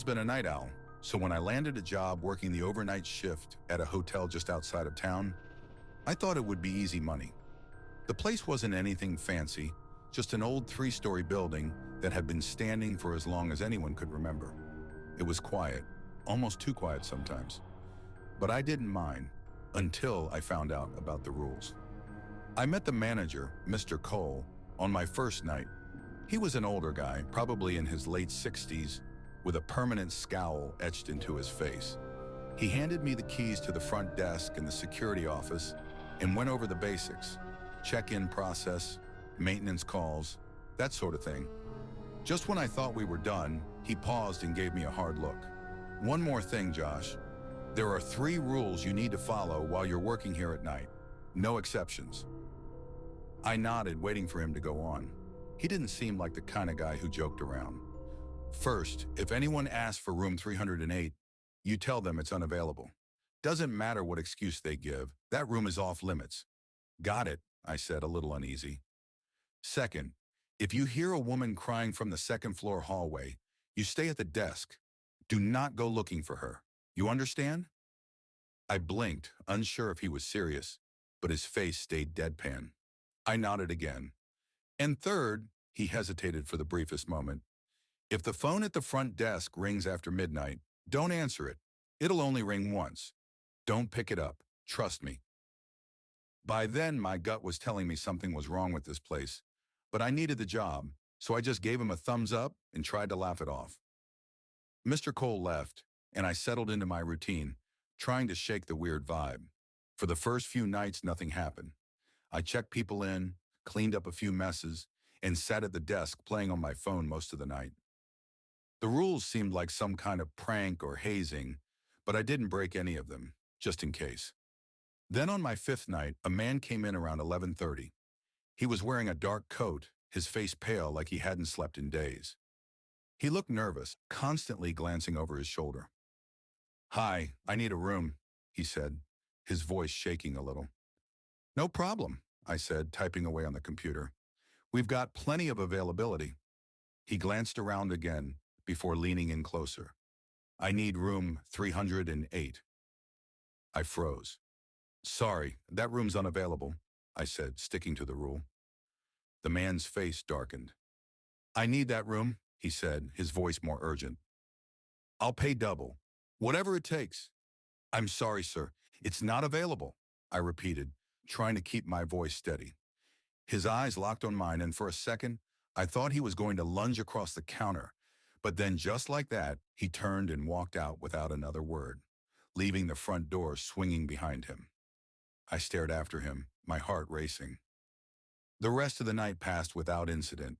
Been a night owl, so when I landed a job working the overnight shift at a hotel just outside of town, I thought it would be easy money. The place wasn't anything fancy, just an old three-story building that had been standing for as long as anyone could remember. It was quiet, almost too quiet sometimes. But I didn't mind, until I found out about the rules. I met the manager, Mr. Cole, on my first night. He was an older guy, probably in his late 60s, with a permanent scowl etched into his face. He handed me the keys to the front desk in the security office and went over the basics: check-in process, maintenance calls, that sort of thing. Just when I thought we were done, he paused and gave me a hard look. "One more thing, Josh. There are 3 rules you need to follow while you're working here at night. No exceptions." I nodded, waiting for him to go on. He didn't seem like the kind of guy who joked around. "First, if anyone asks for room 308, you tell them it's unavailable. Doesn't matter what excuse they give, that room is off limits." "Got it," I said, a little uneasy. "Second, if you hear a woman crying from the second-floor hallway, you stay at the desk. Do not go looking for her. You understand?" I blinked, unsure if he was serious, but his face stayed deadpan. I nodded again. "And third," he hesitated for the briefest moment, "if the phone at the front desk rings after midnight, don't answer it. It'll only ring once. Don't pick it up. Trust me." By then, my gut was telling me something was wrong with this place, but I needed the job, so I just gave him a thumbs up and tried to laugh it off. Mr. Cole left, and I settled into my routine, trying to shake the weird vibe. For the first few nights, nothing happened. I checked people in, cleaned up a few messes, and sat at the desk playing on my phone most of the night. The rules seemed like some kind of prank or hazing, but I didn't break any of them, just in case. Then on my 5th night, a man came in around 11:30. He was wearing a dark coat, his face pale like he hadn't slept in days. He looked nervous, constantly glancing over his shoulder. "Hi, I need a room," he said, his voice shaking a little. "No problem," I said, typing away on the computer. "We've got plenty of availability." He glanced around again before leaning in closer. "I need room 308. I froze. "Sorry, that room's unavailable," I said, sticking to the rule. The man's face darkened. "I need that room," he said, his voice more urgent. "I'll pay double. Whatever it takes." "I'm sorry, sir. It's not available," I repeated, trying to keep my voice steady. His eyes locked on mine, and for a second, I thought he was going to lunge across the counter. But then, just like that, he turned and walked out without another word, leaving the front door swinging behind him. I stared after him, my heart racing. The rest of the night passed without incident,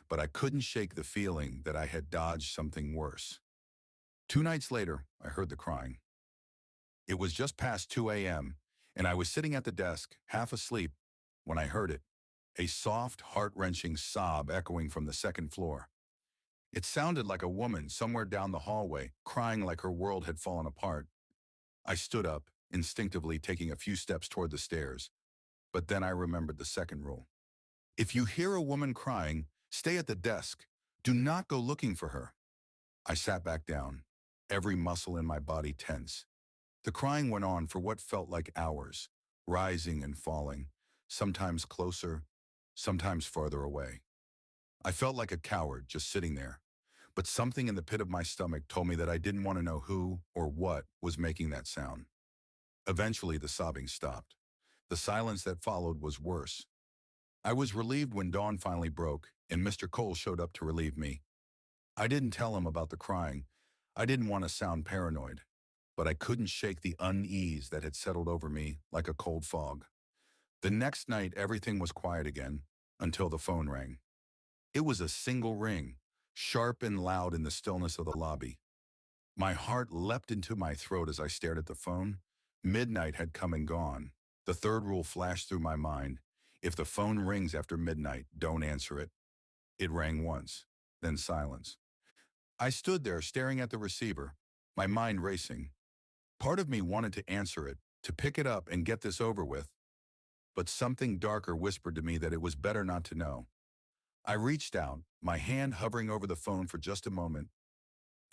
but I couldn't shake the feeling that I had dodged something worse. 2 nights later, I heard the crying. It was just past 2 a.m., and I was sitting at the desk, half asleep, when I heard it, a soft, heart-wrenching sob echoing from the second floor. It sounded like a woman somewhere down the hallway, crying like her world had fallen apart. I stood up, instinctively taking a few steps toward the stairs. But then I remembered the second rule. If you hear a woman crying, stay at the desk. Do not go looking for her. I sat back down, every muscle in my body tense. The crying went on for what felt like hours, rising and falling, sometimes closer, sometimes farther away. I felt like a coward just sitting there, but something in the pit of my stomach told me that I didn't want to know who or what was making that sound. Eventually, the sobbing stopped. The silence that followed was worse. I was relieved when dawn finally broke and Mr. Cole showed up to relieve me. I didn't tell him about the crying. I didn't want to sound paranoid, but I couldn't shake the unease that had settled over me like a cold fog. The next night, everything was quiet again, until the phone rang. It was a single ring, sharp and loud in the stillness of the lobby. My heart leapt into my throat as I stared at the phone. Midnight had come and gone. The third rule flashed through my mind. If the phone rings after midnight, don't answer it. It rang once, then silence. I stood there staring at the receiver, my mind racing. Part of me wanted to answer it, to pick it up and get this over with. But something darker whispered to me that it was better not to know. I reached out, my hand hovering over the phone for just a moment.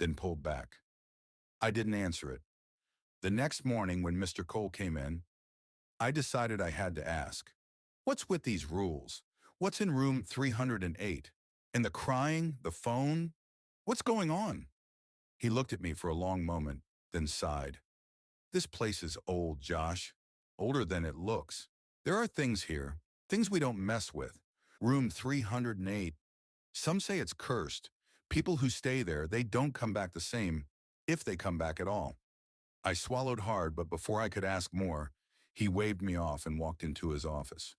then pulled back. I didn't answer it. The next morning when Mr. Cole came in, I decided I had to ask, what's with these rules? What's in room 308? And the crying, the phone? What's going on? He looked at me for a long moment, then sighed. This place is old, Josh. Older than it looks. There are things here, things we don't mess with. Room 308. Some say it's cursed. People who stay there, they don't come back the same, if they come back at all. I swallowed hard, but before I could ask more, he waved me off and walked into his office.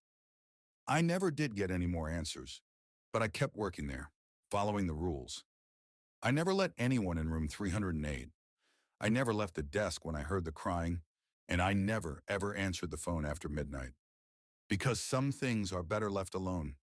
I never did get any more answers, but I kept working there, following the rules. I never let anyone in room 308. I never left the desk when I heard the crying, and I never, ever answered the phone after midnight. Because some things are better left alone.